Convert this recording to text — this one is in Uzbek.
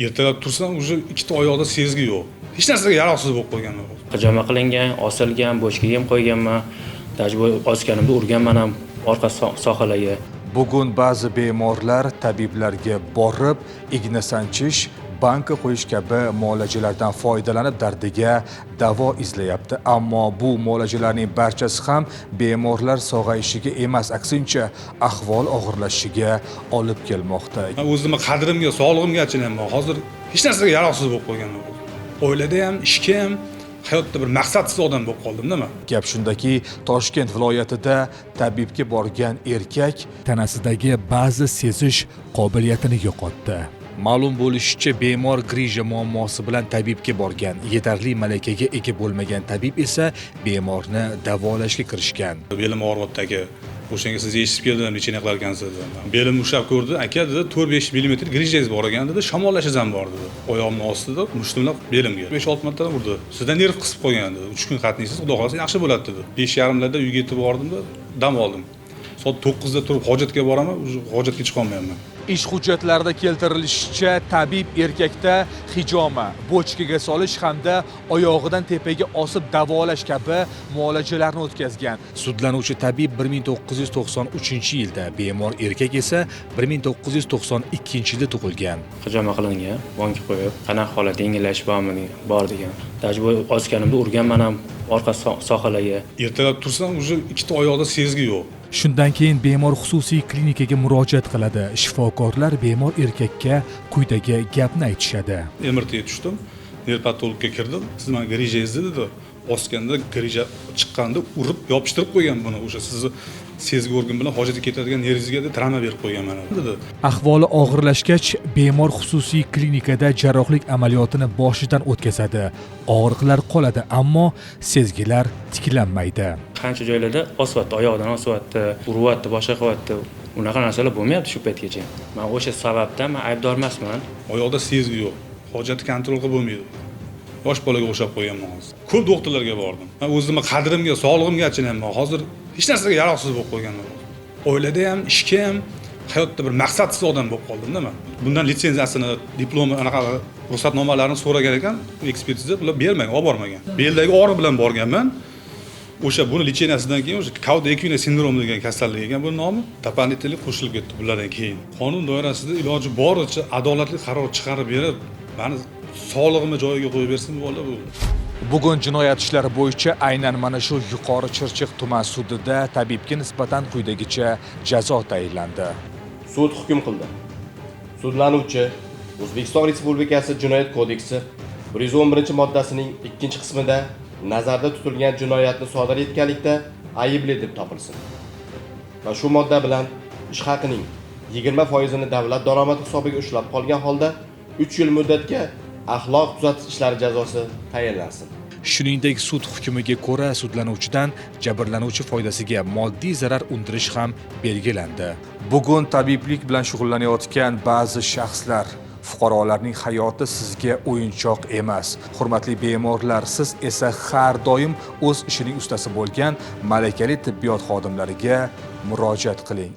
Ertalab tursam, уже ikkita oyoqda sezgi yo'q. Hech narsaga yaroqsiz bo'lib qolganman. Hijoma qilingan, osilgan, bochkaga ham qo'yganman. Tajriba ozganimda urganman ham orqa sohalarga. Bugun ba'zi bemorlar tabiblarga borib, igna sanchish, banka qo'yish kabi muolajalardan foydalanib dardiga davo izlayapti. Ammo bu muolajalarning barchasi ham bemorlar sog'ayishiga emas, aksincha ahvol og'irlashishiga olib kelmoqda. Men o'zimni qadrimga, sog'lig'imga achinayman. Hozir hech narsaga yaroqsiz bo'lib qolganman. Oilada ham, ishga ham, hayotda bir maqsadsiz odam bo'lib qoldim-da men. Gap shundaki, Toshkent viloyatida tabibga borgan erkak tanasidagi ba'zi sezish qobiliyatini yo'qotdi. Ma'lum bo'lishicha, bemor grija muammosi bilan tabibga borgan. Yetarli malakaga ega bo'lmagan tabib esa bemorni davolashga kirishgan. Belim og'riyapti aka. O'shanga siz eshitib keldim, nechini qilar ekansiz dedi. Belim ushlab ko'rdi. Aka dedi, 4-5 mm grijangiz bor ekan dedi. Shamollashingiz ham bor dedi. Oyog'imning ostida mushtumlab belimga 5-6 martadan urdi. Sizdan nerv qisib qo'ygan dedi. 3 kun qatnaysiz, xudo xolasa yaxshi bo'ladi dedi. 5:30larda uyga yetib bordim-da, dam oldim. Soat 9da turib hojatga boraman, hojatga chiqa olmayapman. Ish hujjatlarida keltirilishicha, tabib erkakda hijoma, bochkaga solish hamda oyog'idan tepaga osib davolash kabi muolajalarni o'tkazgan. Sudlanuvchi tabib 1993-yilda, bemor erkak esa 1992-yilda tug'ilgan. Hijoma qilingan, banka qo'yib, qanaqa holat yengillashish bormi, bor degan. Tajriba ozganimda urganman ham orqa sohalarga. Ertalab tursam, уже ikkita oyoqda sezgi yo'q. Shundan keyin bemor xususiy klinikaga murojaat qiladi. Shifokorlar bemor erkakka quyidagi gapni aytishadi. MRTga tushdim, nerpatologga kirdim. Siz menga grijangizni dedi. Osganda grija chiqqanda urib yopishtirib qo'ygan buni. O'sha sizni sezgi organ bilan hojatga ketadigan nervingizga travma berib qo'ygan mana dedi. Ahvoli og'irlashgach, bemor xususiy klinikada jarrohlik amaliyotini boshidan o'tkazadi. Og'riqlar qoladi, ammo sezgilar tiklanmaydi. Qancha joylarda osyapti, oyoqdan osyapti, uryapti, boshqa qilyapti. Unaqa narsalar bo'lmayapti shu paytgacha. Men o'sha sababdan men aybdor emasman. Oyoqda sezgi yo'q. Hojatni kontrol qilib bo'lmaydi. Yosh bolaga o'xshab qo'yganman hozir. Ko'p doktorlarga bordim. Men o'zimni qadrimga, sog'lig'imga achinayman. Hozir hech narsaga yaroqsiz bo'lib qolganman. Oilada ham, ishga ham, hayotda bir maqsadsiz odam bo'lib qoldim-da men. Bundan litsenziyasini, diplomi, anaqa ruxsatnomalarini so'ragan ekan, ekspertiza bular bermagan, olib bormagan. Beldagi og'riq bilan borganman. O'sha buni litsenziyasidan keyin o'sha Kauda-Equina sindromi degan kasallik ekan bu nomi, doполнительный qo'shilib ketdi bulardan keyin. Qonun doirasida iloji boricha adolatli qaror chiqarib berib, meni sog'lig'imni joyiga qo'yib bersin bola bu. Bugun jinoyat ishlari bo'yicha aynan mana shu Yuqori Chirchiq tuman sudida tabibga nisbatan quyidagicha jazo tayinlandi. Sud hukm qildi. Sudlanuvchi O'zbekiston Respublikasi Jinoyat kodeksi 111-moddasining 2-qismida nazarda tutilgan jinoyatni sodir etganlikda aybli deb topilsin. Va shu modda bilan ish haqining 20% davlat daromadi hisobiga ushlab qolgan holda 3 yil muddatga axloq tuzatish ishlari jazosi tayinlansin. Shuningdek, sud hukmiga ko'ra sudlanuvchidan jabrlanuvchi foydasiga moddiy zarar undirish ham belgilandi. Bugun tabiblik bilan shug'ullanayotgan ba'zi shaxslar, fuqarolarning hayoti sizga o'yinchoq emas. Hurmatli bemorlar, siz esa har doim o'z ishining ustasi bo'lgan malakali tibbiyot xodimlariga murojaat qiling.